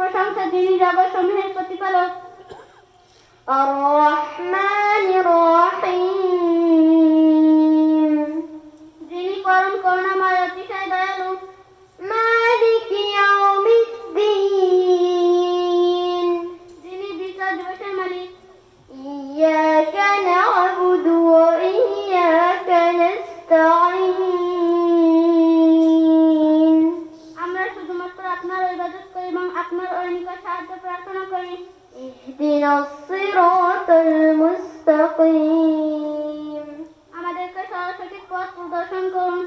প্রশংসা যিনি জগৎসমূহের প্রতিপালক। আর-রহমানির রহিম, যিনি পরম করুণাময় অতিশয় দয়ালু। মালিকি ইয়াউমিদ্দিন, যিনি বিচার দিবসের মালিক। ইয়াকা না'বুদু ওয়া ইয়াকা নাস্তাঈন, আমরা শুধুমাত্র আপনার ইবাদত করি এবং আপনার নিকট সাহায্য প্রার্থনা করি। ইহদিনাস সিরাতাল মুস্তাকিম, আমাদেরকে সঠিক পথ প্রদর্শন করুন।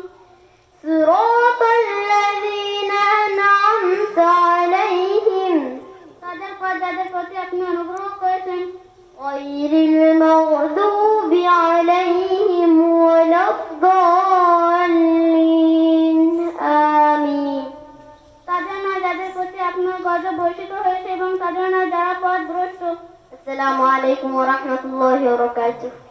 সিরাতাল্লাযীনা আন'আমতা আলাইহিম, তাদের পর যাদের প্রতি আপনি অনুগ্রহ করেছেন। গায়রিল মাগদুবি আলাইহিম ওয়ালাদ-দাল্লিন, আমিন। তাদের নয় যাদের প্রতি আপনার গজব বর্ষিত হয়েছে এবং তাদের নয় যারা পথভ্রষ্ট। আসসালামু আলাইকুম ওয়া রাহমাতুল্লাহি ওয়া বারাকাতুহু।